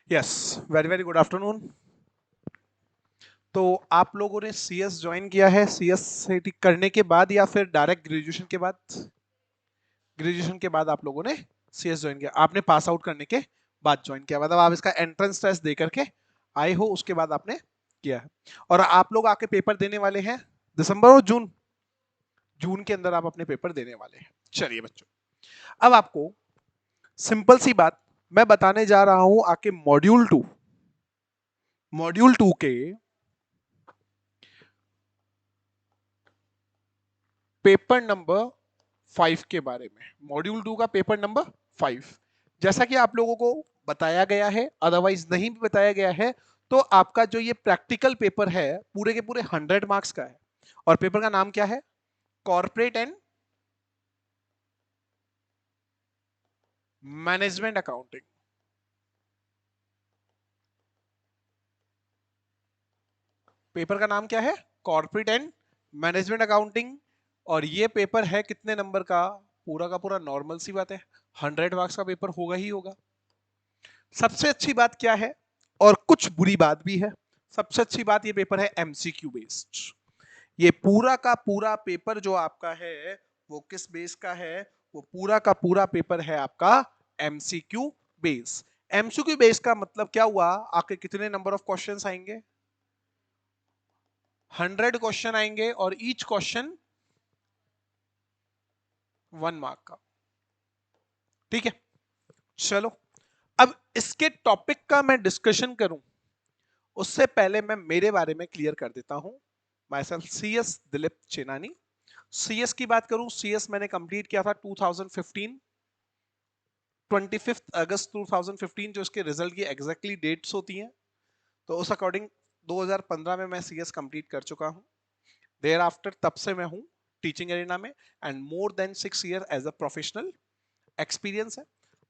Yes, very very good afternoon. तो आप लोगों ने सीएस ज्वाइन किया है, सीएस करने के बाद या फिर डायरेक्ट ग्रेजुएशन के बाद? ग्रेजुएशन के बाद आप लोगों ने सीएस ज्वाइन किया, आपने पास आउट करने के बाद ज्वाइन किया, मतलब आप इसका एंट्रेंस टेस्ट दे करके आए हो, उसके बाद आपने किया है। और आप लोग आके पेपर देने वाले हैं दिसंबर और जून, जून के अंदर आप अपने पेपर देने वाले हैं। चलिए बच्चों, अब आपको सिंपल सी बात मैं बताने जा रहा हूं, आके मॉड्यूल 2 के पेपर नंबर 5 के बारे में। मॉड्यूल 2 का पेपर नंबर 5, जैसा कि आप लोगों को बताया गया है, अदरवाइज नहीं भी बताया गया है, तो आपका जो ये प्रैक्टिकल पेपर है पूरे के पूरे 100 मार्क्स का है। और पेपर का नाम क्या है? Corporate and management accounting. Paper का नाम क्या है? Corporate and management accounting. और ये पेपर है कितने नंबर का? पूरा का पूरा नॉर्मल सी बात है, 100 मार्क्स का पेपर होगा ही होगा। सबसे अच्छी बात क्या है, और कुछ बुरी बात भी है। सबसे अच्छी बात, ये पेपर है एमसीक्यू बेस्ड। ये पूरा का पूरा पेपर जो आपका है वो किस बेस का है? वो पूरा का पूरा पेपर है आपका एमसीक्यू बेस। एमसीक्यू बेस का मतलब क्या हुआ? आपके कितने नंबर ऑफ क्वेश्चंस आएंगे? 100 क्वेश्चन आएंगे, और ईच क्वेश्चन 1 मार्क का। ठीक है, चलो अब इसके टॉपिक का मैं डिस्कशन करूं उससे पहले मैं मेरे बारे में क्लियर कर देता हूं। My self CS Dilip Chenani. CS की बात करूं, सीएस मैंने कंप्लीट किया था 2015, 25 अगस्त 2015, जो इसके रिजल्ट की एग्जैक्टली डेट्स होती हैं। तो उस अकॉर्डिंग 2015 में मैं सीएस कंप्लीट कर चुका हूं। देयर आफ्टर तब से मैं हूं टीचिंग एरिना में, and more than 6 year as a professional experience है।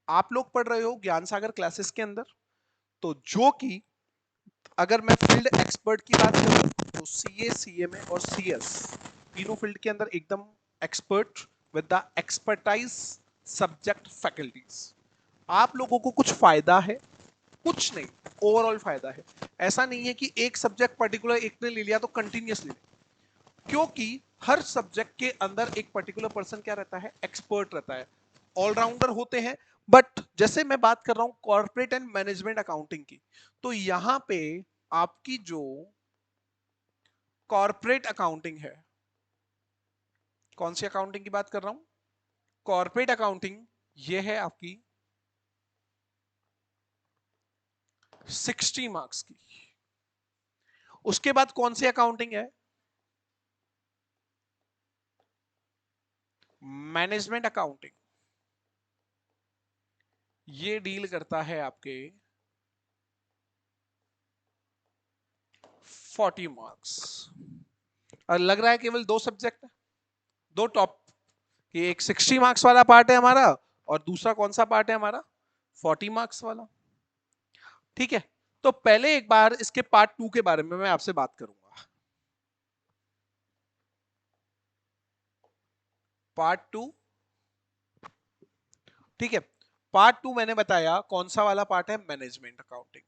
आप लोग पढ़ रहे हो ज्ञान सागर क्लासेस के अंदर, तो जो कि अगर मैं फील्ड एक्सपर्ट की बात करूं तो सीए, सीएमए और सीएस तीनों फील्ड के अंदर एकदम expert with the expertise subject faculties. आप लोगों को कुछ फायदा है? कुछ नहीं, ओवरऑल फायदा है। ऐसा नहीं है कि एक सब्जेक्ट पर्टिकुलर एक ने ले लिया तो कंटिन्यूसली, क्योंकि हर सब्जेक्ट के अंदर एक पर्टिकुलर पर्सन क्या रहता है? एक्सपर्ट रहता है, ऑलराउंडर होते हैं। बट जैसे मैं बात कर रहा हूं कॉर्पोरेट एंड मैनेजमेंट अकाउंटिंग की, तो यहां पे आपकी जो कॉर्पोरेट अकाउंटिंग है, कौन सी अकाउंटिंग की बात कर रहा हूं? कॉर्पोरेट अकाउंटिंग, ये है आपकी 60 मार्क्स की। उसके बाद कौन सी अकाउंटिंग है? Management accounting. ये डील करता है आपके 40 मार्क्स। और लग रहा है केवल दो सब्जेक्ट है, दो टॉप, कि एक 60 मार्क्स वाला पार्ट है हमारा, और दूसरा कौन सा पार्ट है हमारा? 40 मार्क्स वाला। ठीक है, तो पहले एक बार इसके पार्ट 2 के बारे में मैं आपसे बात करूंगा। पार्ट 2, ठीक है। पार्ट 2 मैंने बताया कौन सा वाला पार्ट है? Management accounting.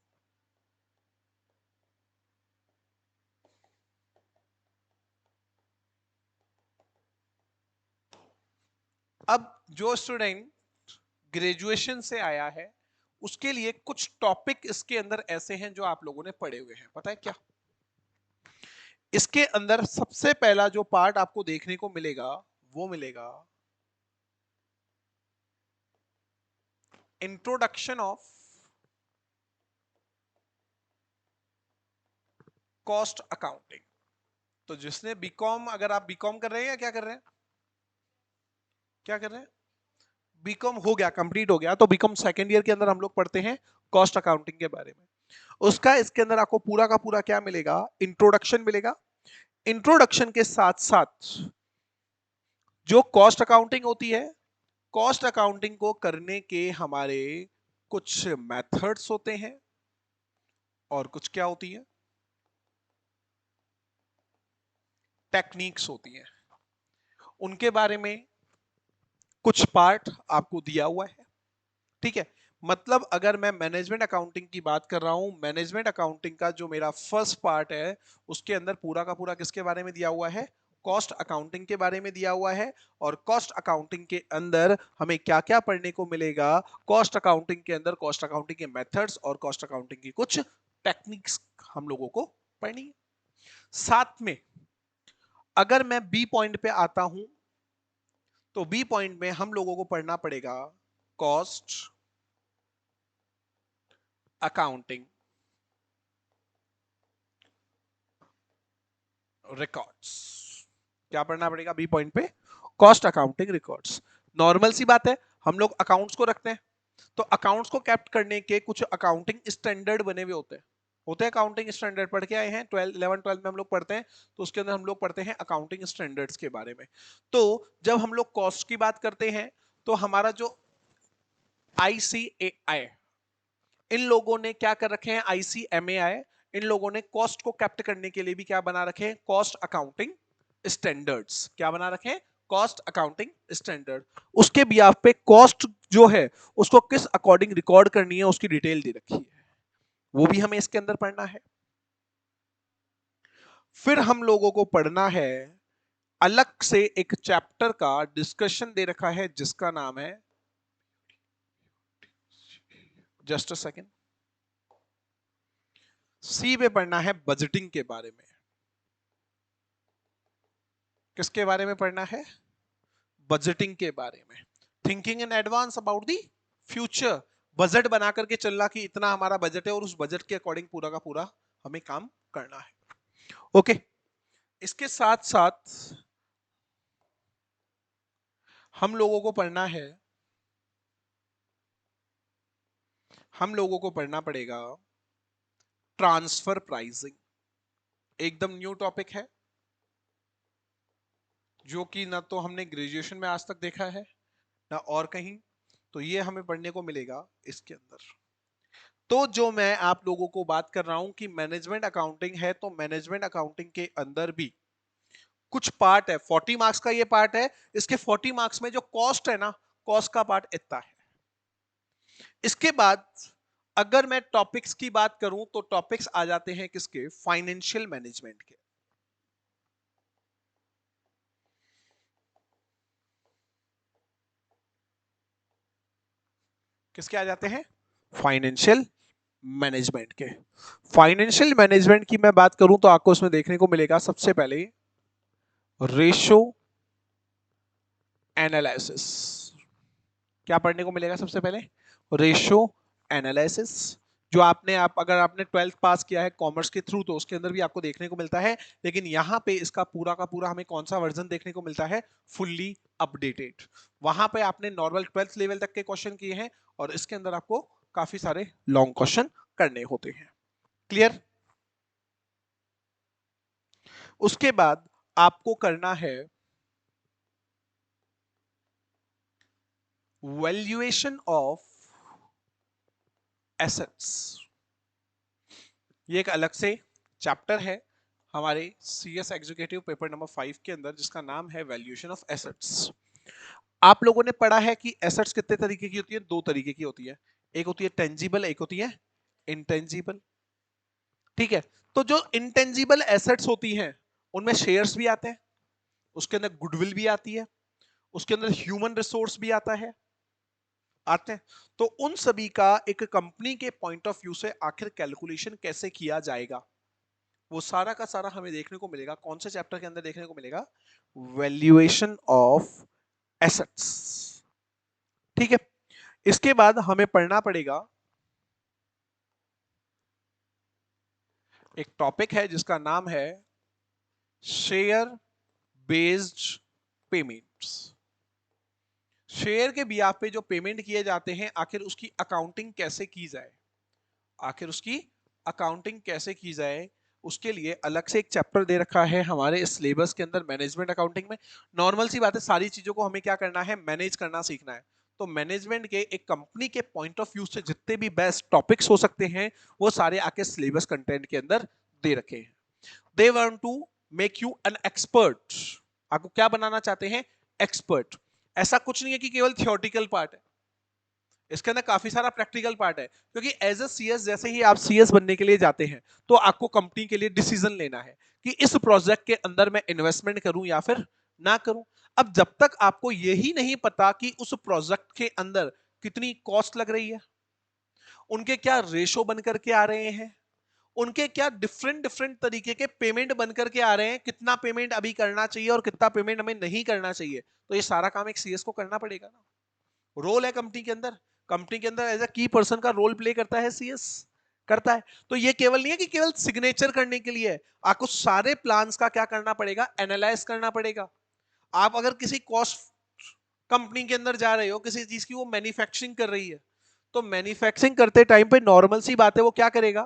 अब जो स्टूडेंट ग्रेजुएशन से आया है उसके लिए कुछ टॉपिक इसके अंदर ऐसे हैं जो आप लोगों ने पढ़े हुए हैं। पता है क्या? इसके अंदर सबसे पहला जो पार्ट आपको देखने को मिलेगा वो मिलेगा इंट्रोडक्शन ऑफ कॉस्ट अकाउंटिंग। तो जिसने बीकॉम, अगर आप बीकॉम कर रहे हैं या क्या कर रहे हैं? क्या कर रहे हैं? बीकॉम हो गया, कंप्लीट हो गया, तो बीकॉम सेकेंड ईयर के अंदर हम लोग पढ़ते हैं कॉस्ट अकाउंटिंग के बारे में। उसका इसके अंदर आपको पूरा का पूरा क्या मिलेगा? इंट्रोडक्शन मिलेगा। इंट्रोडक्शन के साथ साथ जो कॉस्ट अकाउंटिंग होती है, कॉस्ट अकाउंटिंग को करने के हमारे कुछ मेथड्स होते हैं, और कुछ क्या होती है? टेक्निक्स होती हैं। उनके बारे में कुछ पार्ट आपको दिया हुआ है। ठीक है, मतलब अगर मैं मैनेजमेंट अकाउंटिंग की बात कर रहा हूं, मैनेजमेंट अकाउंटिंग का जो मेरा फर्स्ट पार्ट है उसके अंदर पूरा का पूरा किसके बारे में दिया हुआ है, कॉस्ट अकाउंटिंग के बारे में दिया हुआ है। और कॉस्ट अकाउंटिंग के अंदर हमें क्या क्या पढ़ने को मिलेगा, कॉस्ट अकाउंटिंग के अंदर कॉस्ट अकाउंटिंग के मेथड्स और कॉस्ट अकाउंटिंग की कुछ टेक्निक्स हम लोगों को पढ़नी है। साथ में अगर मैं बी पॉइंट पे आता हूं तो बी पॉइंट में हम लोगों को पढ़ना पड़ेगा कॉस्ट अकाउंटिंग रिकॉर्ड्स। क्या पढ़ना पड़ेगा बी पॉइंट पे, कॉस्ट अकाउंटिंग रिकॉर्ड्स। नॉर्मल सी बात है, हम लोग अकाउंट्स को रखते हैं, तो अकाउंट्स को कैप्ट करने के कुछ अकाउंटिंग स्टैंडर्ड बने हुए होते हैं अकाउंटिंग स्टैंडर्ड पढ़ के आए हैं 12 11 12 में हम लोग पढ़ते हैं, तो उसके अंदर हम लोग पढ़ते हैं अकाउंटिंग स्टैंडर्ड्स के बारे में। तो जब हम लोग कॉस्ट की बात करते हैं तो हमारा जो ICAI, इन लोगों ने क्या कर रखे हैं, ICMAI, इन लोगों ने कॉस्ट को कैप्ट करने के लिए भी क्या बना रखे हैं, कॉस्ट अकाउंटिंग स्टैंडर्ड्स। क्या बना रखे हैं, कॉस्ट अकाउंटिंग स्टैंडर्ड। उसके बिहाफ पे कॉस्ट जो है उसको किस अकॉर्डिंग रिकॉर्ड करनी है उसकी डिटेल दे रखी है, वो भी हमें इसके अंदर पढ़ना है। फिर हम लोगों को पढ़ना है अलग से एक चैप्टर का डिस्कशन दे रखा है जिसका नाम है, जस्ट अ सेकेंड, सी पे पढ़ना है बजटिंग के बारे में। किसके बारे में पढ़ना है, बजटिंग के बारे में। Thinking in advance about the future, budget बना करके चलना कि इतना हमारा बजट है और उस बजट के अकॉर्डिंग पूरा का पूरा हमें काम करना है। ओके, इसके साथ साथ हम लोगों को पढ़ना है, हम लोगों को पढ़ना पड़ेगा ट्रांसफर प्राइसिंग। एकदम न्यू टॉपिक है जो कि ना तो हमने ग्रेजुएशन में आज तक देखा है ना और कहीं, तो ये हमें पढ़ने को मिलेगा इसके अंदर। तो जो मैं आप लोगों को बात कर रहा हूं कि मैनेजमेंट अकाउंटिंग है, तो मैनेजमेंट अकाउंटिंग के अंदर भी कुछ पार्ट है, 40 मार्क्स का ये पार्ट है। इसके 40 मार्क्स में जो कॉस्ट है ना, कॉस्ट का पार्ट इतना है। इसके बाद अगर मैं टॉपिक्स की बात करूं तो टॉपिक्स आ जाते हैं किसके, फाइनेंशियल मैनेजमेंट के। किसके आ जाते हैं, फाइनेंशियल मैनेजमेंट के। फाइनेंशियल मैनेजमेंट की मैं बात करूं तो आपको उसमें देखने को मिलेगा सबसे पहले रेशो एनालिसिस। क्या पढ़ने को मिलेगा सबसे पहले, रेशो एनालिसिस। जो आप अगर आपने 12th पास किया है कॉमर्स के थ्रू तो उसके अंदर भी आपको देखने को मिलता है, लेकिन यहां पे इसका पूरा का पूरा हमें कौन सा वर्जन देखने को मिलता है, फुल्ली अपडेटेड। वहां पे आपने नॉर्मल 12th लेवल तक के क्वेश्चन किए हैं और इसके अंदर आपको काफी सारे लॉन्ग क्वेश्चन करने होते हैं। क्लियर। उसके बाद आपको करना है वैल्यूएशन ऑफ एसेट्स। ये एक अलग से चैप्टर है हमारे CS एग्जीक्यूटिव पेपर नंबर 5 के अंदर जिसका नाम है वैल्यूएशन ऑफ एसेट्स। आप लोगों ने पढ़ा है कि एसेट्स कितने तरीके की होती है, दो तरीके की होती है, एक होती है टेंजिबल, एक होती है इंटेंजिबल। ठीक है, तो जो इंटेंजिबल एसेट्स होती हैं उनमें शेयर्स भी आते हैं, उसके अंदर गुडविल भी आती है, उसके अंदर ह्यूमन रिसोर्स भी आता है, आते हैं। तो उन सभी का एक कंपनी के पॉइंट ऑफ व्यू से आखिर कैलकुलेशन कैसे किया जाएगा, वो सारा का सारा हमें देखने को मिलेगा कौन से चैप्टर के अंदर देखने को मिलेगा, वैल्यूएशन ऑफ एसेट्स। ठीक है, इसके बाद हमें पढ़ना पड़ेगा एक टॉपिक है जिसका नाम है शेयर बेस्ड पेमेंट्स। शेयर के बिहाफ पे जो पेमेंट किए जाते हैं आखिर उसकी अकाउंटिंग कैसे की जाए, आखिर उसकी अकाउंटिंग कैसे की जाए, उसके लिए अलग से एक चैप्टर दे रखा है हमारे सिलेबस के अंदर मैनेजमेंट अकाउंटिंग में। नॉर्मल सी बात है, सारी चीजों को हमें क्या करना है, मैनेज करना सीखना है। तो मैनेजमेंट के एक कंपनी के पॉइंट ऑफ व्यू से जितने भी बेस्ट टॉपिक्स हो सकते हैं वो सारे आके सिलेबस कंटेंट के अंदर दे रखे हैं। They want to make you an expert. आपको क्या बनाना चाहते हैं, एक्सपर्ट। ऐसा कुछ नहीं है कि केवल थियोरटिकल पार्ट है, इसके अंदर काफी सारा प्रैक्टिकल पार्ट है, क्योंकि एज अ सीएस जैसे ही आप सीएस बनने के लिए जाते हैं तो आपको कंपनी के लिए डिसीजन लेना है कि इस प्रोजेक्ट के अंदर मैं इन्वेस्टमेंट करूं या फिर ना करूं। अब जब तक आपको यही नहीं पता कि उस प्रोजेक्ट के अंदर कितनी कॉस्ट लग रही है, उनके क्या रेशो बन करके आ रहे हैं, उनके क्या डिफरेंट डिफरेंट तरीके के पेमेंट बन करके आ रहे हैं, कितना पेमेंट अभी करना चाहिए और कितना पेमेंट हमें नहीं करना चाहिए, तो ये सारा काम एक सीएस को करना पड़ेगा ना। रोल है कंपनी के अंदर, कंपनी के अंदर एज अ की पर्सन का रोल प्ले करता है सीएस, करता है। तो ये केवल नहीं है कि केवल सिग्नेचर करने के लिए, आपको सारे प्लान्स का क्या करना पड़ेगा, एनालाइज करना पड़ेगा। आप अगर किसी कॉस्ट कंपनी के अंदर जा रहे हो, किसी चीज की वो मैन्युफैक्चरिंग कर रही है, तो मैन्युफैक्चरिंग करते टाइम पे नॉर्मल सी बात है, वो क्या करेगा,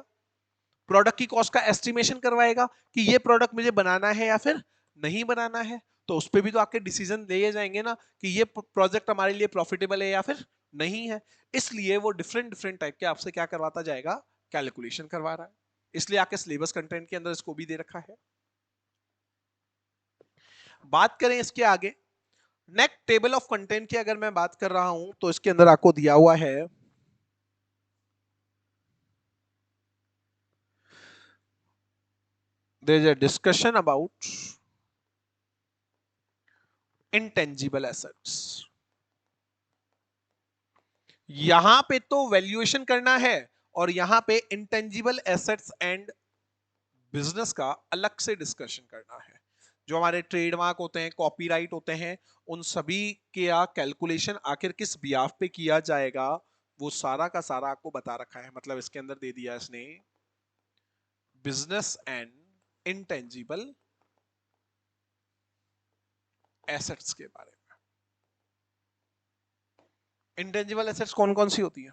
प्रोडक्ट की कॉस्ट का एस्टिमेशन करवाएगा कि ये प्रोडक्ट मुझे बनाना है या फिर नहीं बनाना है। तो उस पर भी तो आपके डिसीजन लिए जाएंगे ना कि ये प्रोजेक्ट हमारे लिए प्रॉफिटेबल है या फिर नहीं है। इसलिए वो डिफरेंट डिफरेंट टाइप के आपसे क्या करवाता जाएगा, कैलकुलेशन करवा रहा है। इसलिए आपके सिलेबस कंटेंट के अंदर इसको भी दे रखा है। बात करें इसके आगे, नेक्स्ट टेबल ऑफ कंटेंट की अगर मैं बात कर रहा हूं तो इसके अंदर आपको दिया हुआ है there is a discussion about intangible assets। यहां पे तो वैल्यूएशन करना है और यहां पे इंटेंजिबल एसेट्स एंड बिजनेस का अलग से डिस्कशन करना है। जो हमारे ट्रेडमार्क होते हैं, कॉपीराइट होते हैं, उन सभी के कैलकुलेशन आखिर किस बियाफ पे किया जाएगा, वो सारा का सारा आपको बता रखा है। मतलब इसके अंदर दे दिया इसने बिजनेस एंड इंटेंजिबल एसेट्स के बारे में। इंटेंजिबल एसेट्स कौन कौन सी होती है,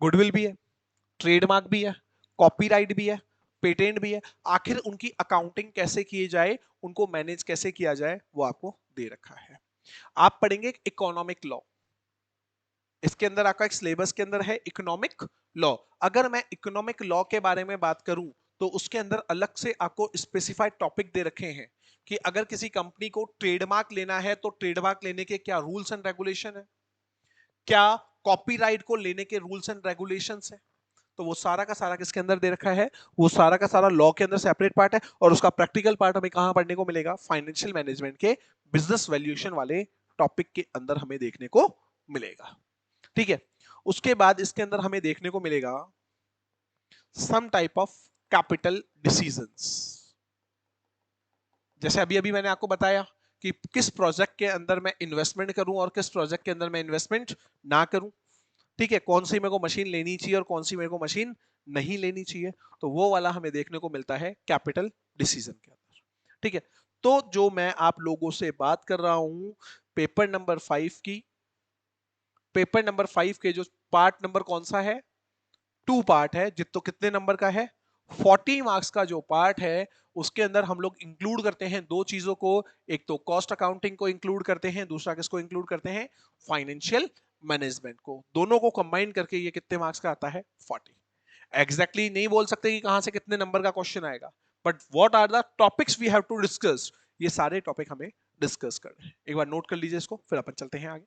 गुडविल भी है, ट्रेडमार्क भी है, कॉपीराइट भी है, पेटेंट भी है। आखिर उनकी अकाउंटिंग कैसे की जाए, उनको मैनेज कैसे किया जाए, वो आपको दे रखा है। आप पढ़ेंगे इकोनॉमिक लॉ, इसके अंदर आपका एक सिलेबस के अंदर है इकोनॉमिक लॉ। अगर मैं इकोनॉमिक लॉ के बारे में बात करूं तो उसके अंदर अलग से आपको स्पेसिफाइड टॉपिक दे रखे हैं कि अगर किसी कंपनी को ट्रेडमार्क लेना है तो ट्रेडमार्क लेने के क्या रूल्स एंड रेगुलेशन है, क्या कॉपीराइट को लेने के रूल्स एंड रेगुलेशंस है। तो वो सारा का सारा किसके अंदर दे रखा है, वो सारा का सारा लॉ के अंदर सेपरेट पार्ट है। और उसका प्रैक्टिकल पार्ट हमें कहां पढ़ने को मिलेगा, फाइनेंशियल मैनेजमेंट के बिजनेस वैल्यूएशन वाले टॉपिक के अंदर हमें देखने को मिलेगा। ठीक है। उसके बाद इसके अंदर हमें देखने को मिलेगा some type of capital decisions. जैसे अभी अभी मैंने आपको बताया कि किस प्रोजेक्ट के अंदर मैं इन्वेस्टमेंट करूं और किस प्रोजेक्ट के अंदर मैं इन्वेस्टमेंट ना करूं। ठीक है, कौन सी मेरे को मशीन लेनी चाहिए और कौन सी मेरे को मशीन नहीं लेनी चाहिए, तो वो वाला हमें देखने को मिलता है कैपिटल डिसीजन के अंदर। ठीक है। तो जो मैं आप लोगों से बात कर रहा हूं पेपर नंबर 5 की, पेपर नंबर 5 के जो पार्ट नंबर कौन सा है, 2 पार्ट है, जित तो कितने नंबर का है, 40 मार्क्स का जो पार्ट है उसके अंदर हम लोग इंक्लूड करते हैं दो चीजों को। एक तो कॉस्ट अकाउंटिंग को इंक्लूड करते हैं, दूसरा किसको इंक्लूड करते हैं, फाइनेंशियल मैनेजमेंट को। दोनों को कंबाइन करके ये कितने मार्क्स का आता है, 40। एग्जैक्टली नहीं बोल सकते कि कहां से कितने नंबर का क्वेश्चन आएगा, but what are the topics we have to discuss, ये सारे टॉपिक हमें डिस्कस करना है। एक बार नोट कर लीजिए इसको, फिर अपन चलते हैं आगे।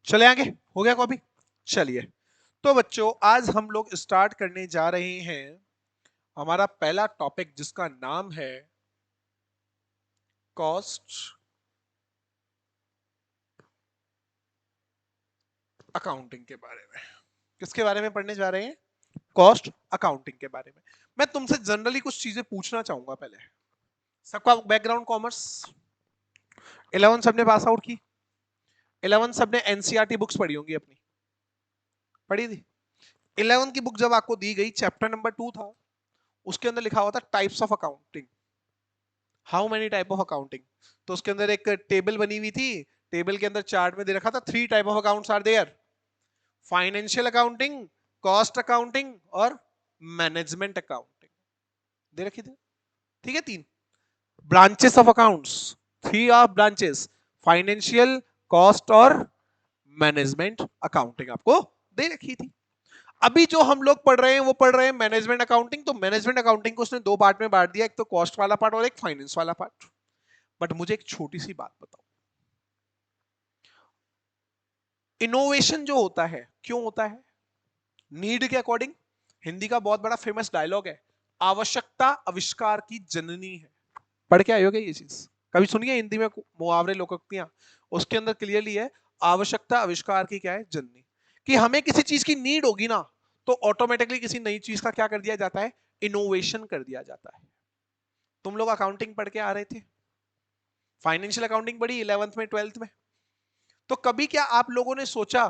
चले आगे, हो गया कॉपी? चलिए, तो बच्चों आज हम लोग स्टार्ट करने जा रहे हैं हमारा पहला टॉपिक जिसका नाम है कॉस्ट अकाउंटिंग के बारे में। किसके बारे में पढ़ने जा रहे हैं? कॉस्ट अकाउंटिंग के बारे में। मैं तुमसे जनरली कुछ चीजें पूछना चाहूंगा पहले। सबका बैकग्राउंड कॉमर्स, 11 सबने पास आउट की, 11 सबने एनसीईआरटी बुक्स पढ़ी होंगी अपनी, पढ़ी थी? 11 की बुक जब आपको दी गई, चैप्टर नंबर 2 था, उसके अंदर लिखा हुआ था types of accounting, how many type of accounting. तो उसके अंदर एक टेबल बनी हुई थी, टेबल के अंदर चार्ट में दे रखा था 3 type of accounts are there, financial accounting, cost accounting और मैनेजमेंट अकाउंटिंग, दे रखी थी। ठीक है, 3 branches of accounts, 3 of branches, financial, cost और मैनेजमेंट अकाउंटिंग आपको दे रखी थी। अभी जो हम लोग पढ़ रहे हैं वो पढ़ रहे हैं मैनेजमेंट अकाउंटिंग। तो मैनेजमेंट अकाउंटिंग को उसने 2 पार्ट में बांट दिया, एक तो कॉस्ट वाला पार्ट और एक फाइनेंस वाला पार्ट। बट मुझे एक छोटी सी बात बताओ, इनोवेशन जो होता है क्यों होता है? नीड के अकॉर्डिंग। हिंदी का बहुत बड़ा फेमस डायलॉग है, आवश्यकता आविष्कार की जननी है। पढ़ के आए होगे ये चीज, कभी सुनिए हिंदी में मुहावरे लोकोक्तियां, उसके अंदर क्लियरली है आवश्यकता आविष्कार की क्या है, जननी। कि हमें किसी चीज की नीड होगी ना, तो ऑटोमेटिकली किसी नई चीज का क्या कर दिया जाता है, इनोवेशन कर दिया जाता है। तुम लोग अकाउंटिंग पढ़ के आ रहे थे, फाइनेंशियल अकाउंटिंग पढ़ी 11th में 12th में, तो कभी क्या आप लोगों ने सोचा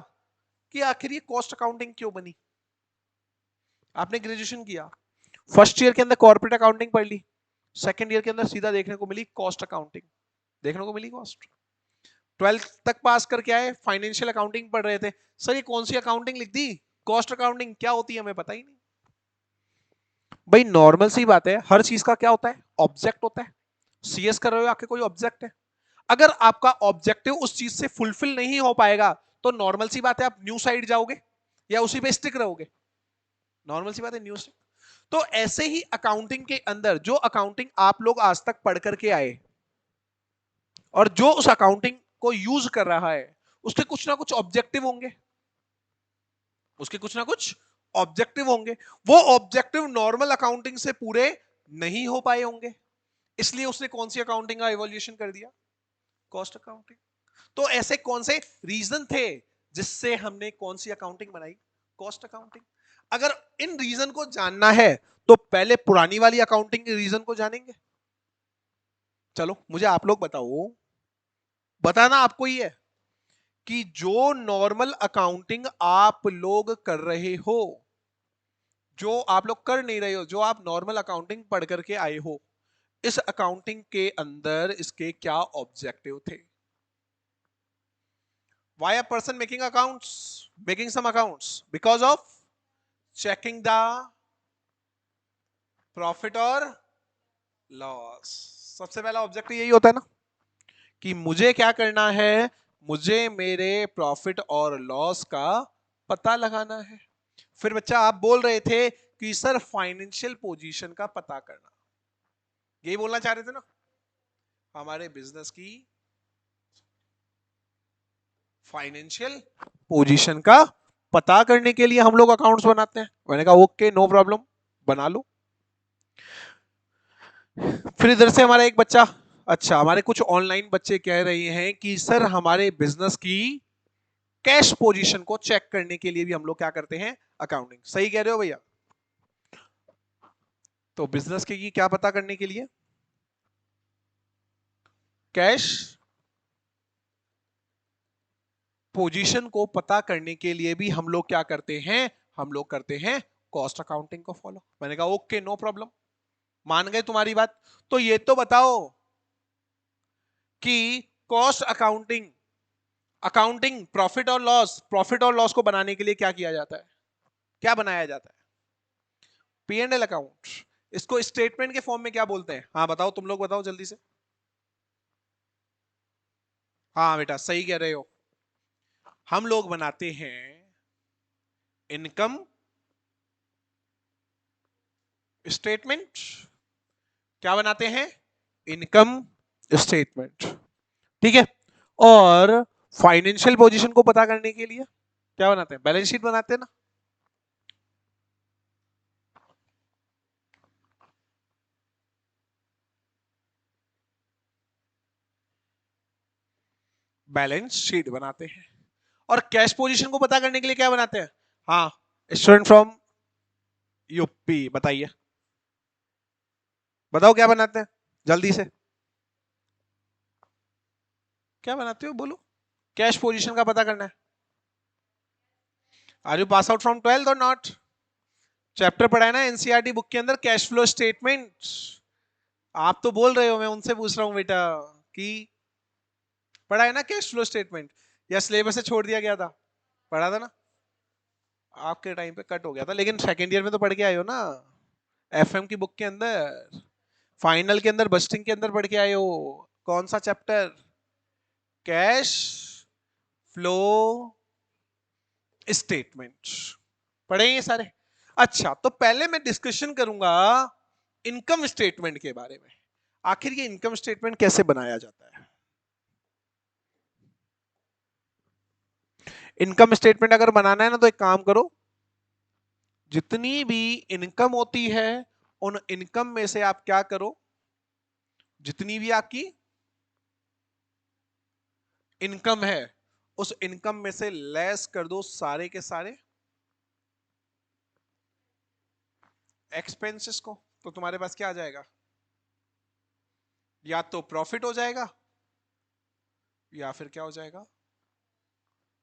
कि आखिर ये कॉस्ट अकाउंटिंग क्यों बनी? आपने ग्रेजुएशन किया, फर्स्ट ईयर के अंदर कॉर्पोरेट अकाउंटिंग पढ़ ली, सेकंड ईयर के अंदर सीधा देखने को मिली कॉस्ट अकाउंटिंग, देखने को मिली कॉस्ट। 12th तक पास करके आए, फाइनेंशियल अकाउंटिंग पढ़ रहे थे, सर ये कौन सी अकाउंटिंग लिख दी, कॉस्ट अकाउंटिंग क्या होती है हमें पता ही नहीं। भाई नॉर्मल सी बात है, हर चीज का क्या होता है, ऑब्जेक्ट होता है। सीएस कर रहे हो, आपके कोई ऑब्जेक्ट है, अगर आपका ऑब्जेक्टिव उस चीज से फुलफिल नहीं हो पाएगा तो नॉर्मल सी बात है आप न्यू साइड जाओगे या उसी पे स्टिक रहोगे, नॉर्मल सी बात है, न्यू स्टिक। तो ऐसे ही अकाउंटिंग के अंदर जो अकाउंटिंग आप लोग आज तक पढ़ करके आए और जो उस अकाउंटिंग को यूज कर रहा है, उसके कुछ ना कुछ ऑब्जेक्टिव होंगे, उसके कुछ ना कुछ ऑब्जेक्टिव होंगे। वो ऑब्जेक्टिव नॉर्मल अकाउंटिंग से पूरे नहीं हो पाए होंगे, इसलिए उसने कौन सी अकाउंटिंग का इवोल्यूशन कर दिया, कॉस्ट अकाउंटिंग। तो ऐसे कौन से रीजन थे जिससे हमने कौन सी अकाउंटिंग बनाई, कॉस्ट अकाउंटिंग। अगर इन रीजन को जानना है तो पहले पुरानी वाली अकाउंटिंग के रीजन को जानेंगे। चलो मुझे आप लोग बताओ, बताना आपको ही है कि जो नॉर्मल अकाउंटिंग आप लोग कर रहे हो, जो आप लोग कर नहीं रहे हो, जो आप नॉर्मल अकाउंटिंग पढ़ करके आए हो, इस अकाउंटिंग के अंदर इसके क्या ऑब्जेक्टिव थे? Why a person making some accounts? Because of checking the profit और लॉस। सबसे पहला ऑब्जेक्टिव यही होता है ना, कि मुझे क्या करना है, मुझे मेरे प्रॉफिट और लॉस का पता लगाना है। फिर बच्चा आप बोल रहे थे कि सर फाइनेंशियल पोजीशन का पता करना, यही बोलना चाह रहे थे ना, हमारे बिजनेस की फाइनेंशियल पोजीशन का पता करने के लिए हम लोग अकाउंट्स बनाते हैं। मैंने कहा ओके नो प्रॉब्लम, बना लो। फिर इधर से हमारा एक बच्चा, अच्छा हमारे कुछ ऑनलाइन बच्चे कह रहे हैं कि सर हमारे बिजनेस की कैश पोजीशन को चेक करने के लिए भी हम लोग क्या करते हैं, अकाउंटिंग। सही कह रहे हो भैया? तो बिजनेस की क्या पता करने के लिए, कैश पोजीशन को पता करने के लिए भी हम लोग क्या करते हैं, हम लोग करते हैं कॉस्ट अकाउंटिंग को फॉलो। मैंने कहा ओके नो प्रॉब्लम, मान गए तुम्हारी बात। तो ये तो बताओ कि कॉस्ट अकाउंटिंग, अकाउंटिंग प्रॉफिट और लॉस को बनाने के लिए क्या किया जाता है, क्या बनाया जाता है, पी एंड एल अकाउंट। इसको स्टेटमेंट के फॉर्म में क्या बोलते हैं, हाँ बताओ, तुम लोग बताओ जल्दी से। हाँ बेटा सही कह रहे हो, हम लोग बनाते हैं इनकम स्टेटमेंट। क्या बनाते हैं, इनकम स्टेटमेंट, ठीक है। और फाइनेंशियल पोजीशन को पता करने के लिए क्या बनाते हैं? बैलेंस शीट बनाते हैं ना। बैलेंस शीट बनाते हैं। और कैश पोजीशन को पता करने के लिए क्या बनाते हैं? हाँ, स्टूडेंट फ्रॉम यूपी बताइए, बताओ क्या बनाते हैं जल्दी से, क्या बनाते हो बोलो। कैश पोजीशन का पता करना है। Are you pass out from 12th और नॉट? चैप्टर पढ़ा है ना एनसीईआरटी बुक के अंदर, कैश फ्लो स्टेटमेंट। आप तो बोल रहे हो, मैं उनसे पूछ रहा हूं बेटा कि पढ़ा है ना कैश फ्लो स्टेटमेंट, या सिलेबस से छोड़ दिया गया था? पढ़ा था ना, आपके टाइम पे कट हो गया था, लेकिन सेकेंड ईयर में तो पढ़ के आए हो ना, एफएम की बुक के अंदर, फाइनल के अंदर, बस्टिंग के अंदर पढ़ के आए हो। कौन सा चैप्टर? कैश फ्लो स्टेटमेंट पढ़े ये सारे। अच्छा, तो पहले मैं डिस्कशन करूंगा इनकम स्टेटमेंट के बारे में। आखिर ये इनकम स्टेटमेंट कैसे बनाया जाता है? इनकम स्टेटमेंट अगर बनाना है ना, तो एक काम करो, जितनी भी इनकम होती है उन इनकम में से आप क्या करो, जितनी भी आपकी इनकम है उस इनकम में से लेस कर दो सारे के सारे एक्सपेंसेस को। तो तुम्हारे पास क्या आ जाएगा? या तो प्रॉफिट हो जाएगा, या फिर क्या हो जाएगा?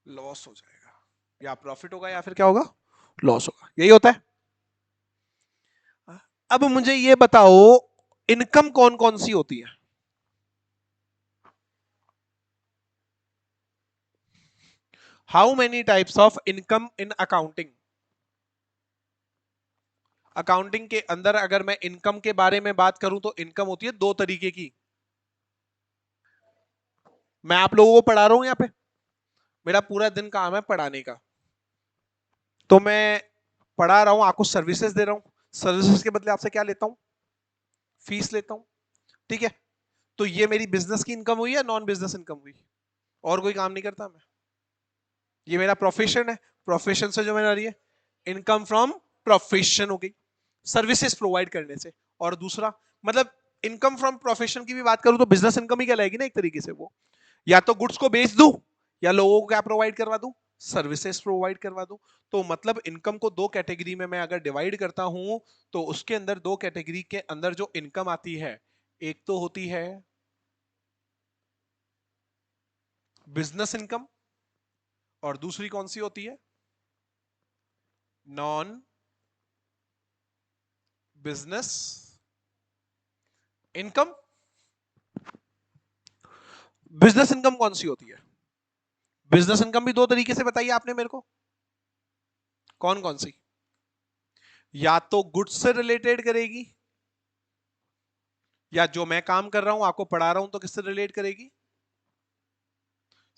लॉस हो जाएगा। या प्रॉफिट होगा या फिर क्या होगा? लॉस होगा। यही होता है। अब मुझे ये बताओ, इनकम कौन कौन सी होती है? How many types of income in accounting? Accounting के अंदर अगर मैं इनकम के बारे में बात करूं तो इनकम होती है दो तरीके की। मैं आप लोगों को पढ़ा रहा हूं यहाँ पे, मेरा पूरा दिन काम है पढ़ाने का, तो मैं पढ़ा रहा हूं, आपको सर्विसेज दे रहा हूं, सर्विसेज के बदले आपसे क्या लेता हूं? फीस लेता हूं। ठीक है, तो ये मेरी बिजनेस की इनकम हुई या नॉन बिजनेस इनकम हुई? और कोई काम नहीं करता मैं, ये मेरा प्रोफेशन है, प्रोफेशन से जो मैंने आ रही है इनकम फ्रॉम प्रोफेशन हो गई, सर्विसेज प्रोवाइड करने से। और दूसरा मतलब इनकम फ्रॉम प्रोफेशन की भी बात करूं तो बिजनेस इनकम ही कहलाएगी ना एक तरीके से वो। या तो गुड्स को बेच दूं, या लोगों को क्या प्रोवाइड करवा दूं? सर्विसेज प्रोवाइड करवा दूं। तो मतलब इनकम को दो कैटेगरी में मैं अगर डिवाइड करता हूं, तो उसके अंदर दो कैटेगरी के अंदर जो इनकम आती है, एक तो होती है बिजनेस इनकम, और दूसरी कौन सी होती है? Non business income. Business income कौन सी होती है? बिजनेस इनकम भी दो तरीके से बताइए आपने मेरे को, कौन कौन सी? या तो गुड्स से रिलेटेड करेगी, या जो मैं काम कर रहा हूं आपको पढ़ा रहा हूं तो किससे रिलेट करेगी?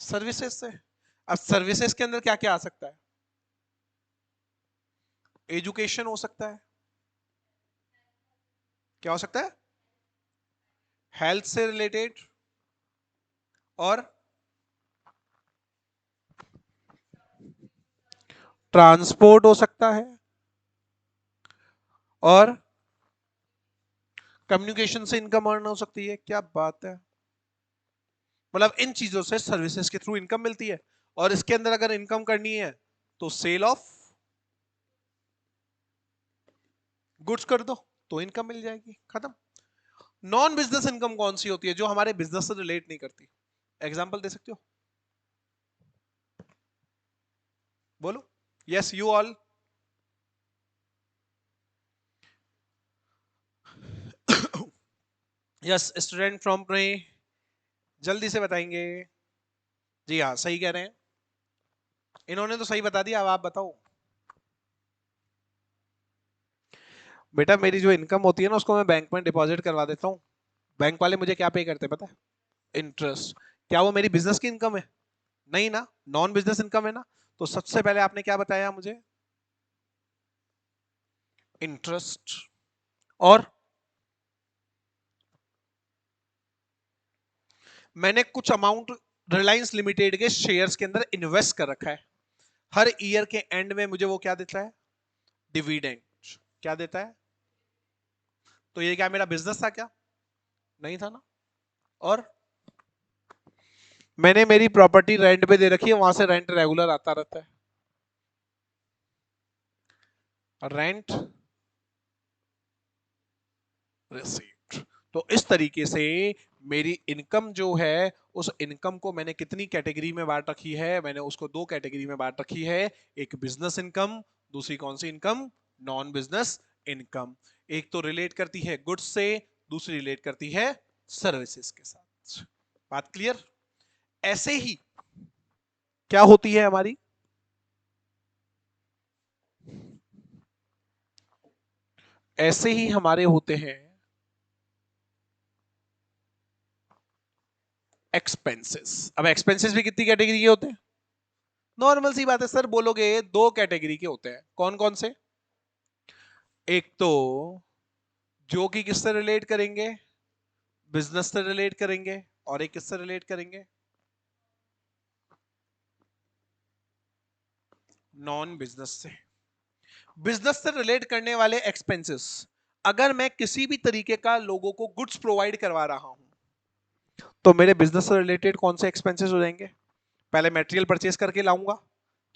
सर्विसेज से। अब सर्विसेज के अंदर क्या क्या आ सकता है? एजुकेशन हो सकता है, क्या हो सकता है? हेल्थ से रिलेटेड, और ट्रांसपोर्ट हो सकता है, और कम्युनिकेशन से इनकम अर्न हो सकती है। क्या बात है, मतलब इन चीजों से सर्विसेज के थ्रू इनकम मिलती है। और इसके अंदर अगर इनकम करनी है तो सेल ऑफ गुड्स कर दो तो इनकम मिल जाएगी, खत्म। नॉन बिजनेस इनकम कौन सी होती है जो हमारे बिजनेस से रिलेट नहीं करती? एग्जांपल दे सकते हो? बोलो, yes you all. Yes student from प्रे, जल्दी से बताएंगे। जी हाँ, सही कह रहे हैं, इन्होंने तो सही बता दिया, अब आप बताओ। बेटा मेरी जो इनकम होती है ना उसको मैं बैंक में डिपॉजिट करवा देता हूँ, बैंक वाले मुझे क्या पे करते हैं पता है? इंटरेस्ट। क्या वो मेरी बिजनेस की इनकम है? नहीं ना, नॉन बिजनेस इनकम है ना। तो सबसे पहले आपने क्या बताया मुझे? इंटरेस्ट। और मैंने कुछ अमाउंट रिलायंस लिमिटेड के शेयर्स के अंदर इन्वेस्ट कर रखा है, हर ईयर के एंड में मुझे वो क्या देता है, डिविडेंड। क्या देता है? तो ये क्या मेरा बिजनेस था क्या? नहीं था ना। और मैंने मेरी प्रॉपर्टी रेंट पे दे रखी है, वहां से रेंट रेगुलर आता रहता है। Rent receipt. तो इस तरीके से मेरी इनकम जो है, उस इनकम को मैंने कितनी कैटेगरी में बांट रखी है? मैंने उसको दो कैटेगरी में बांट रखी है, एक बिजनेस इनकम, दूसरी कौन सी इनकम? Non business income. एक तो रिलेट करती है गुड्स से, दूसरी रिलेट करती है सर्विसेज के साथ। बात क्लियर? ऐसे ही क्या होती है हमारी, ऐसे ही हमारे होते हैं एक्सपेंसेस। अब एक्सपेंसेस भी कितनी कैटेगरी के होते हैं? नॉर्मल सी बात है सर, बोलोगे दो कैटेगरी के होते हैं। कौन कौन से? एक तो जो कि किससे रिलेट करेंगे, बिजनेस से रिलेट करेंगे, और एक किससे रिलेट करेंगे, नॉन बिजनेस से। बिजनेस से रिलेट करने वाले एक्सपेंसेस, अगर मैं किसी भी तरीके का लोगों को गुड्स प्रोवाइड करवा रहा हूं, तो मेरे बिजनेस से रिलेटेड कौन से एक्सपेंसेस हो जाएंगे? पहले मटेरियल परचेस करके लाऊंगा,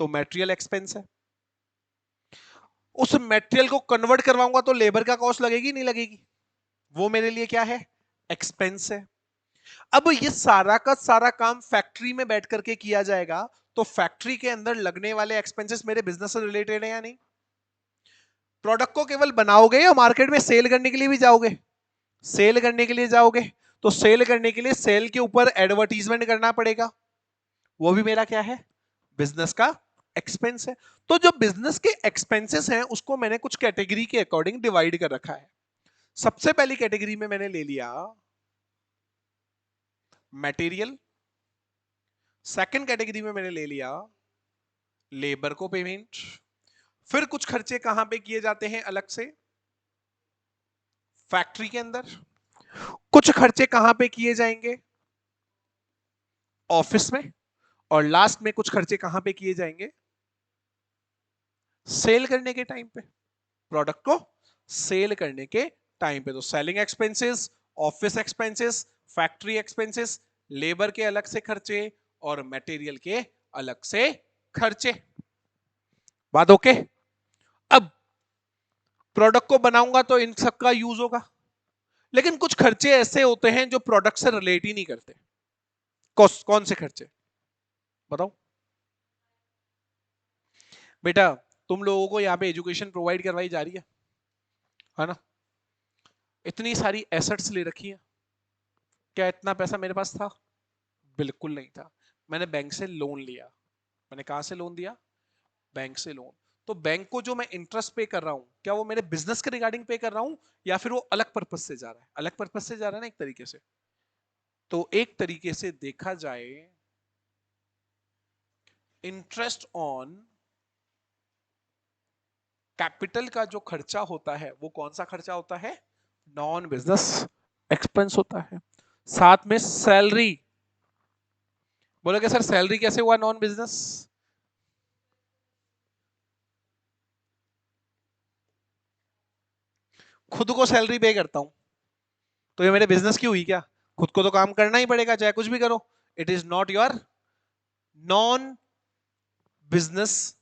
तो मटेरियल एक्सपेंस है। उस मटेरियल को कन्वर्ट करवाऊंगा तो लेबर का कॉस्ट लगेगी नहीं लगेगी? वो मेरे लिए क्या है? एक्सपेंस है। अब ये सारा का सारा काम फैक्ट्री में बैठ करके किया जाएगा, तो फैक्ट्री के अंदर लगने वाले एक्सपेंसेस मेरे बिजनेस से रिलेटेड है या नहीं? प्रोडक्ट को केवल बनाओगे या मार्केट में सेल करने के लिए भी जाओगे? सेल करने के लिए जाओगे, तो सेल करने के लिए सेल के ऊपर एडवर्टीजमेंट करना पड़ेगा, वो भी मेरा क्या है? बिजनेस का एक्सपेंस है। तो जो बिजनेस के एक्सपेंसेस हैं उसको मैंने कुछ कैटेगरी के अकॉर्डिंग डिवाइड कर रखा है। सबसे पहली कैटेगरी में मैंने ले लिया मटेरियल, सेकंड कैटेगरी में मैंने ले लिया लेबर को पेमेंट। फिर कुछ खर्चे कहां पे किए जाते हैं अलग से? फैक्ट्री के अंदर। कुछ खर्चे कहां पे किए जाएंगे? ऑफिस में। और लास्ट में कुछ खर्चे कहां पे किए जाएंगे? सेल करने के टाइम पे, प्रोडक्ट को सेल करने के टाइम पे। तो selling expenses, office expenses, factory expenses, labour के अलग से खर्चे, और मटेरियल के अलग से खर्चे। बात ओके? अब प्रोडक्ट को बनाऊंगा तो इन सबका यूज होगा, लेकिन कुछ खर्चे ऐसे होते हैं जो प्रोडक्ट से रिलेट ही नहीं करते। कौन से खर्चे? बताओ बेटा। तुम लोगों को यहाँ पे एजुकेशन प्रोवाइड करवाई जा रही है ना? इतनी सारी एसेट्स ले रखी है, क्या इतना पैसा मेरे पास था? बिल्कुल नहीं था। मैंने बैंक से लोन लिया। मैंने कहां से लोन दिया? बैंक से लोन। तो बैंक को जो मैं इंटरेस्ट पे कर रहा हूं, क्या वो मेरे बिजनेस के रिगार्डिंग पे कर रहा हूं, या फिर वो अलग पर्पज से जा रहा है? अलग पर्पज से जा रहा है ना एक तरीके से। तो एक तरीके से देखा जाए, इंटरेस्ट ऑन कैपिटल का जो खर्चा होता है वो कौन सा खर्चा होता है? नॉन बिजनेस एक्सपेंस होता है। साथ में सैलरी। बोलोगे सर सैलरी कैसे हुआ नॉन बिजनेस? खुद को सैलरी पे करता हूं, तो ये मेरे बिजनेस की हुई क्या? खुद को तो काम करना ही पड़ेगा चाहे कुछ भी करो। It is not your non business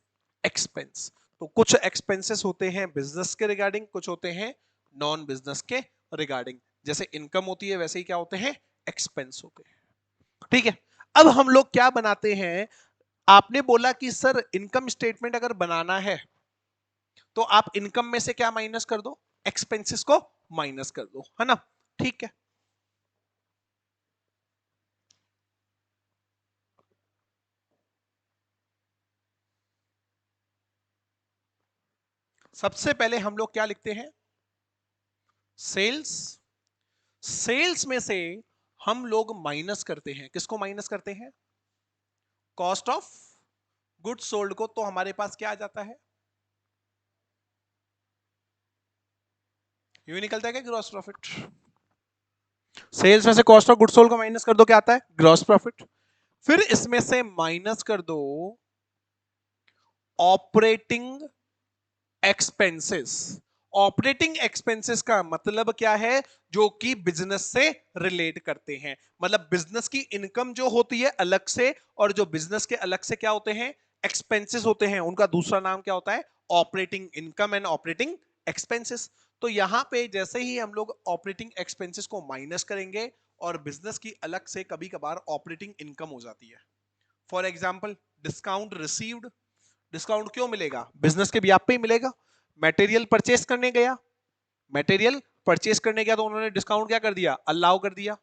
expense. तो कुछ एक्सपेंसेस होते हैं बिजनेस के रिगार्डिंग, कुछ होते हैं नॉन बिजनेस के रिगार्डिंग। जैसे इनकम होती है वैसे ही क्या होते हैं? एक्सपेंस होते हैं। ठीक है। अब हम लोग क्या बनाते हैं? आपने बोला कि सर इनकम स्टेटमेंट अगर बनाना है तो आप इनकम में से क्या माइनस कर दो? एक्सपेंसेस को माइनस कर दो, है ना? ठीक है। सबसे पहले हम लोग क्या लिखते हैं? सेल्स। सेल्स में से हम लोग माइनस करते हैं, किसको माइनस करते हैं? कॉस्ट ऑफ गुड्स सोल्ड को। तो हमारे पास क्या आ जाता है? यूं निकलता है क्या? Gross profit. सेल्स में से कॉस्ट ऑफ गुड्स सोल्ड को माइनस कर दो, क्या आता है? Gross profit. फिर इसमें से माइनस कर दो ऑपरेटिंग एक्सपेंसेस। ऑपरेटिंग एक्सपेंसेस का मतलब क्या है? जो कि बिजनेस से रिलेट करते हैं, मतलब बिजनेस की इनकम जो होती है अलग से, और जो बिजनेस के अलग से क्या होते हैं? एक्सपेंसेस होते हैं, उनका दूसरा नाम क्या होता है? Operating income and operating expenses. तो यहां पे जैसे ही हम लोग ऑपरेटिंग एक्सपेंसेस को माइनस करेंगे और बिजनेस की अलग से कभी कभार ऑपरेटिंग इनकम हो जाती है। For example discount received. Discount क्यों मिलेगा? बिजनेस के ब्याज पे ही मिलेगा। मटेरियल परचेस करने गया, मटेरियल परचेस करने गया तो उन्होंने डिस्काउंट क्या कर दिया? अलाउ कर दिया।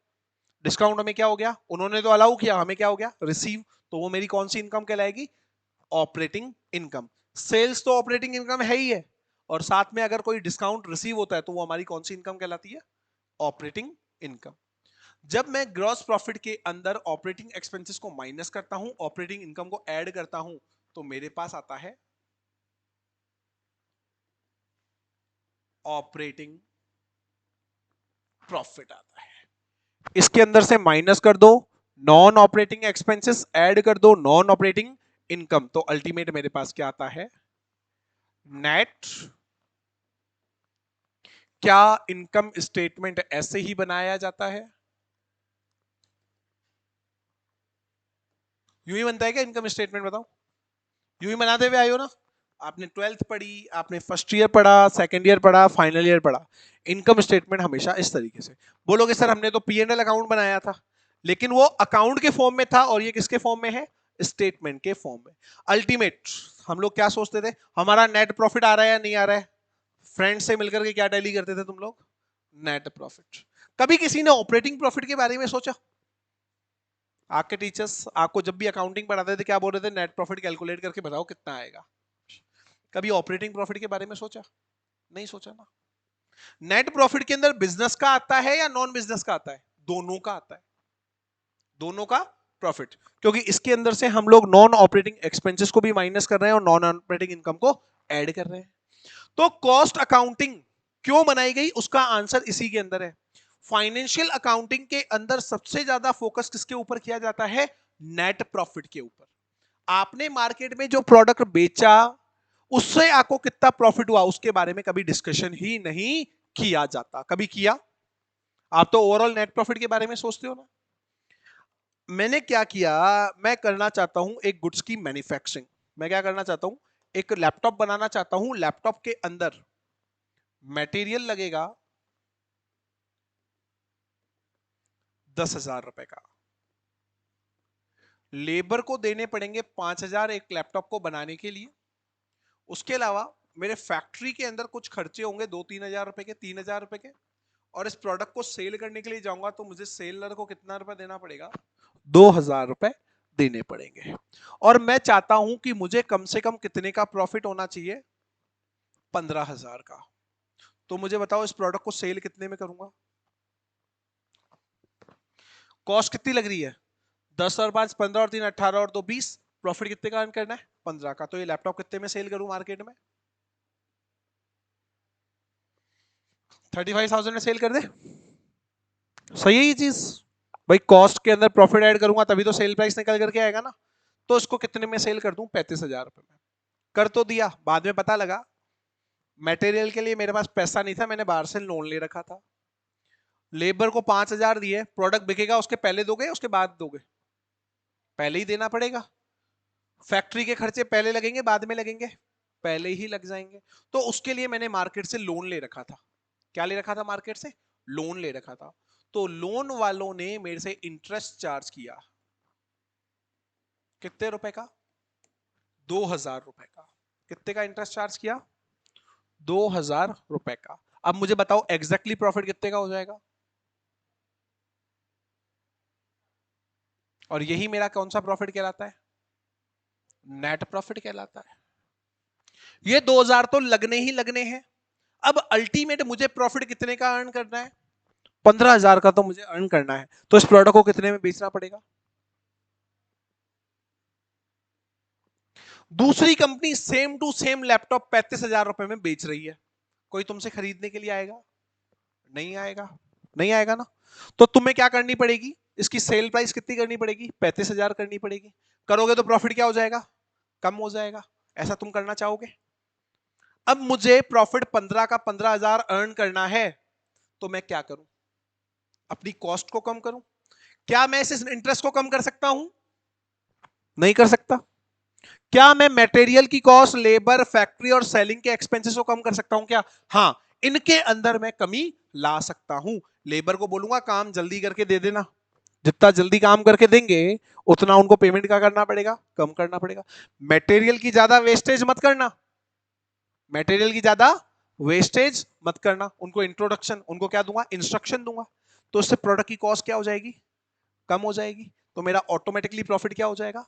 डिस्काउंट हमें क्या हो गया? उन्होंने तो अलाउ किया, हमें क्या हो गया? रिसीव। तो वो मेरी कौन सी इनकम कहलाएगी? Operating income. सेल्स तो ऑपरेटिंग इनकम है ही है, और साथ में अगर कोई डिस्काउंट रिसीव होता है तो वो हमारी कौन सी इनकम कहलाती है? Operating income. जब मैं ग्रॉस प्रॉफिट के अंदर ऑपरेटिंग एक्सपेंसेस को माइनस करता हूं, ऑपरेटिंग इनकम को ऐड करता हूं, तो मेरे पास आता है ऑपरेटिंग प्रॉफिट आता है। इसके अंदर से माइनस कर दो नॉन ऑपरेटिंग एक्सपेंसेस, ऐड कर दो नॉन ऑपरेटिंग इनकम, तो अल्टीमेट मेरे पास क्या आता है? नेट। क्या इनकम स्टेटमेंट ऐसे ही बनाया जाता है? यूं ही बनता है क्या इनकम स्टेटमेंट? बताओ। यूं ही बनाते हुए आए हो ना? आपने ट्वेल्थ पढ़ी, आपने फर्स्ट ईयर पढ़ा, सेकंड ईयर पढ़ा, फाइनल ईयर पढ़ा। इनकम स्टेटमेंट हमेशा इस तरीके से। बोलोगे सर हमने तो P&L अकाउंट बनाया था, लेकिन वो अकाउंट के फॉर्म में था और ये किसके फॉर्म में है? स्टेटमेंट के फॉर्म में। अल्टीमेट हम लोग क्या सोचते थे? हमारा नेट प्रॉफिट आ रहा है या नहीं आ रहा है? फ्रेंड से मिलकर के क्या टैली करते थे तुम लोग? Net profit. कभी किसी ने ऑपरेटिंग प्रॉफिट के बारे में सोचा? आपके टीचर्स आपको जब भी अकाउंटिंग पढ़ाते थे क्या बोल रहे थे? नेट प्रॉफिट कैलकुलेट करके बताओ कितना आएगा। कभी ऑपरेटिंग प्रॉफिट के बारे में सोचा? नहीं सोचा ना। नेट प्रॉफिट के अंदर बिजनेस का आता है या नॉन बिजनेस का आता है? दोनों का आता है, दोनों का प्रॉफिट। क्योंकि इसके अंदर से हम लोग नॉन ऑपरेटिंग एक्सपेंसेस को भी माइनस कर रहे हैं और नॉन ऑपरेटिंग इनकम को ऐड कर रहे हैं। तो कॉस्ट अकाउंटिंग क्यों बनाई गई, उसका आंसर इसी के अंदर है। फाइनेंशियल अकाउंटिंग के अंदर सबसे ज्यादा फोकस किसके ऊपर किया जाता है? नेट प्रॉफिट के ऊपर। आपने मार्केट में जो प्रोडक्ट बेचा उससे आपको कितना प्रॉफिट हुआ उसके बारे में कभी डिस्कशन ही नहीं किया जाता। कभी किया? आप तो ओवरऑल नेट प्रॉफिट के बारे में सोचते हो ना। मैंने क्या किया, मैं करना चाहता हूं एक गुड्स की मैन्युफैक्चरिंग। मैं क्या करना चाहता हूं? एक लैपटॉप बनाना चाहता हूं। लैपटॉप के अंदर मटेरियल लगेगा 10,000 रुपए का, लेबर को देने पड़ेंगे 5,000 एक लैपटॉप को बनाने के लिए। उसके अलावा मेरे फैक्ट्री के अंदर कुछ खर्चे होंगे 2-3 हजार रुपए के, 3,000 रुपए के। और इस प्रोडक्ट को सेल करने के लिए जाऊंगा तो मुझे सेलर को कितना रुपए देना पड़ेगा? 2,000 रुपए देने पड़ेंगे। और मैं चाहता हूं कि मुझे कम से कम कितने का प्रॉफिट होना चाहिए? 15,000 का। तो मुझे बताओ इस प्रोडक्ट को सेल कितने में करूंगा? कॉस्ट कितनी लग रही है? 10 और 5 15 और 3 18 और 2 20। प्रॉफिट कितने का अर्न करना है? 15 का। तो ये लैपटॉप कितने में सेल करूं मार्केट में? 35,000 में सेल कर दे। सही है ये चीज? भाई कॉस्ट के अंदर प्रॉफिट ऐड करूंगा तभी तो सेल प्राइस निकल करके आएगा ना। तो इसको कितने में सेल कर दूं? 35,000 रुपए में। कर तो दिया, बाद में पता लगा मटेरियल के लिए मेरे पास पैसा नहीं था, मैंने बाहर से लोन ले रखा था। लेबर को 5,000 दिए, प्रोडक्ट बिकेगा उसके पहले दोगे उसके बाद दोगे? पहले ही देना पड़ेगा। फैक्ट्री के खर्चे पहले लगेंगे बाद में लगेंगे? पहले ही लग जाएंगे। तो उसके लिए मैंने मार्केट से लोन ले रखा था। क्या ले रखा था? मार्केट से लोन ले रखा था। तो लोन वालों ने मेरे से इंटरेस्ट चार्ज किया। कितने रुपए का? 2,000 रुपए का। कितने का इंटरेस्ट चार्ज किया? 2,000 रुपए का। अब मुझे बताओ एग्जैक्टली प्रॉफिट कितने का हो जाएगा? और यही मेरा कौन सा प्रॉफिट कहलाता है? नेट प्रॉफिट कहलाता है। ये 2,000 तो लगने ही लगने हैं। अब अल्टीमेट मुझे प्रॉफिट कितने का अर्न करना है? 15,000 का तो मुझे अर्न करना है। तो इस प्रोडक्ट को कितने में बेचना पड़ेगा? दूसरी company same to same laptop 35,000 रुपए में बेच रही है, कोई तुमसे खरीदने के लिए आएगा? नहीं आएगा। नहीं आएगा ना। तो तुम्हें क्या करनी पड़ेगी? इसकी सेल प्राइस कितनी करनी पड़ेगी? 35,000 करनी पड़ेगी। करोगे तो प्रॉफिट क्या हो जाएगा? कम हो जाएगा। ऐसा तुम करना चाहोगे? अब मुझे प्रॉफिट 15 का 15,000 अर्न करना है, तो मैं क्या करूं? अपनी कॉस्ट को कम करूं। क्या मैं इस इंटरेस्ट को कम कर सकता हूं? नहीं कर सकता। क्या मैं मटेरियल की कॉस्ट, लेबर, फैक्ट्री और सेलिंग के एक्सपेंसेस को कम कर सकता हूं क्या? हाँ, इनके अंदर मैं कमी ला सकता हूं। लेबर को बोलूंगा काम जल्दी करके दे देना, जितना जल्दी काम करके देंगे उतना उनको पेमेंट का करना पड़ेगा, कम करना पड़ेगा। मटेरियल की ज्यादा वेस्टेज मत करना, मटेरियल की ज्यादा वेस्टेज मत करना। उनको इंट्रोडक्शन, उनको क्या दूंगा? इंस्ट्रक्शन दूंगा। तो उससे प्रोडक्ट की कॉस्ट क्या हो जाएगी? कम हो जाएगी। तो मेरा ऑटोमेटिकली प्रॉफिट क्या हो जाएगा?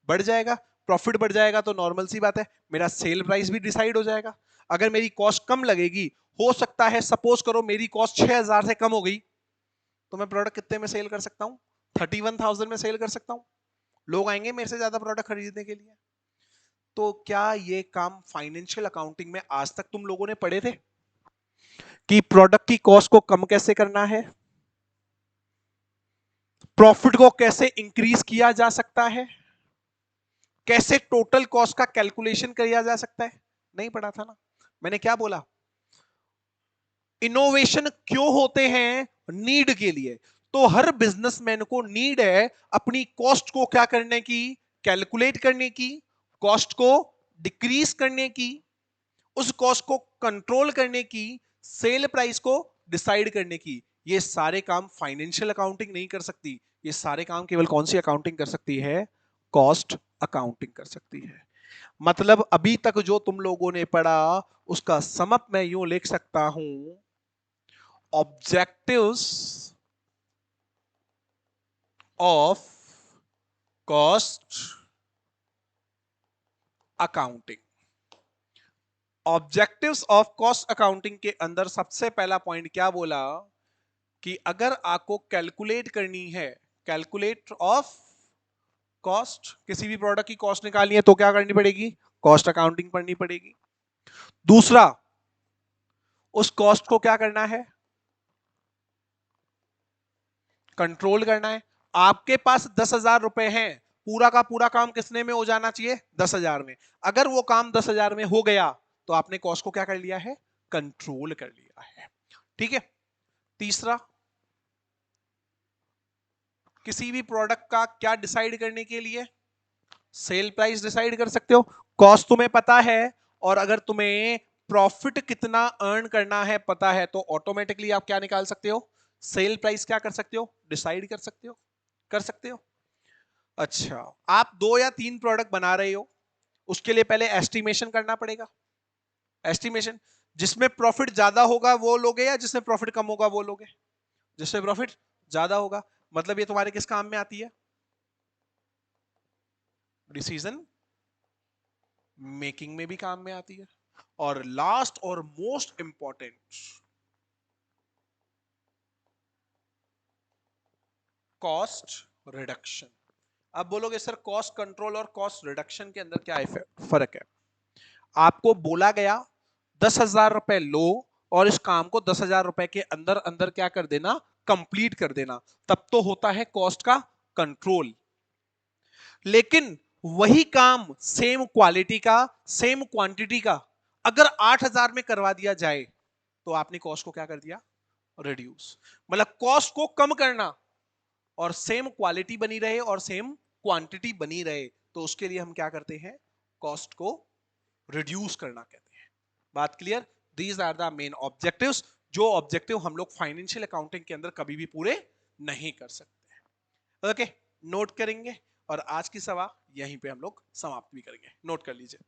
बढ़ जाएगा। प्रॉफिट बढ़ जाएगा तो नॉर्मल सी बात है, मेरा सेल प्राइस भी डिसाइड हो जाएगा। अगर मेरी कॉस्ट कम लगेगी, हो सकता है सपोज करो मेरी कॉस्ट 6,000 से कम हो गई, तो मैं प्रोडक्ट कितने में सेल कर सकता हूं? 31,000 में सेल कर सकता हूं। लोग आएंगे मेरे से ज्यादा प्रोडक्ट खरीदने के लिए। तो क्या ये काम फाइनेंशियल अकाउंटिंग में आज तक तुम लोगों ने पढ़े थे कि प्रोडक्ट की कॉस्ट को कम कैसे करना है, प्रॉफिट को कैसे इंक्रीज किया जा सकता है, कैसे टोटल कॉस्ट का कैलकुलेशन किया जा सकता है? नहीं पढ़ा था ना। मैंने क्या बोला? इनोवेशन क्यों होते हैं? नीड के लिए। तो हर बिजनेसमैन को नीड है अपनी कॉस्ट को क्या करने की? कैलकुलेट करने की, कॉस्ट को डिक्रीज करने की, उस कॉस्ट को कंट्रोल करने की, सेल प्राइस को डिसाइड करने की। ये सारे काम फाइनेंशियल अकाउंटिंग नहीं कर सकती। ये सारे काम केवल कौन सी अकाउंटिंग कर सकती है? कॉस्ट अकाउंटिंग कर सकती है। मतलब अभी तक जो तुम लोगों ने पढ़ा उसका समअप मैं यूं लिख सकता हूं, objectives of cost accounting. Objectives of cost accounting के अंदर सबसे पहला पॉइंट क्या बोला कि अगर आपको कैलकुलेट करनी है, कैलकुलेट ऑफ कॉस्ट, किसी भी प्रोडक्ट की कॉस्ट निकालनी है तो क्या करनी पड़ेगी? कॉस्ट अकाउंटिंग पढ़नी पड़ेगी। दूसरा, उस कॉस्ट को क्या करना है? कंट्रोल करना है। आपके पास 10,000 रुपए हैं, पूरा का पूरा काम किसने में हो जाना चाहिए? 10,000 में। अगर वो काम 10,000 में हो गया तो आपने कॉस्ट को क्या कर लिया है? कंट्रोल कर लिया है। ठीक है। तीसरा, किसी भी प्रोडक्ट का क्या डिसाइड करने के लिए? सेल प्राइस डिसाइड कर सकते हो। कॉस्ट तुम्हें पता है, और अगर तुम्हें प्रॉफिट कितना अर्न करना है पता है, तो ऑटोमेटिकली आप क्या निकाल सकते हो? सेल प्राइस क्या कर सकते हो? डिसाइड कर सकते हो। कर सकते हो। अच्छा, आप 2 या 3 प्रोडक्ट बना रहे हो, उसके लिए पहले एस्टिमेशन करना पड़ेगा। एस्टिमेशन, जिसमें प्रॉफिट ज्यादा होगा वो लोगे या जिसमें प्रॉफिट कम होगा वो लोगे? जिसमें प्रॉफिट ज्यादा होगा। मतलब ये तुम्हारे किस काम में आती है? डिसीजन मेकिंग में भी काम में आती है। और लास्ट और मोस्ट इंपॉर्टेंट, कॉस्ट रिडक्शन। अब बोलोगे सर कॉस्ट कंट्रोल और कॉस्ट रिडक्शन के अंदर क्या फर्क है? आपको बोला गया 10,000 रुपए लो और इस काम को 10,000 रुपए के अंदर अंदर क्या कर देना? कंप्लीट कर देना। तब तो होता है कॉस्ट का कंट्रोल। लेकिन वही काम सेम क्वालिटी का, सेम क्वांटिटी का अगर 8,000 में करवा दिया जाए तो आपने कॉस्ट को क्या कर दिया? रिड्यूस। मतलब कॉस्ट को कम करना और सेम क्वालिटी बनी रहे और सेम क्वांटिटी बनी रहे, तो उसके लिए हम क्या करते हैं? कॉस्ट को रिड्यूस करना कहते हैं। बात clear? These are the main objectives, जो ऑब्जेक्टिव हम लोग फाइनेंशियल अकाउंटिंग के अंदर कभी भी पूरे नहीं कर सकते। ओके, नोट करेंगे और आज की सभा यहीं पे हम लोग समाप्त भी करेंगे। नोट कर लीजिए।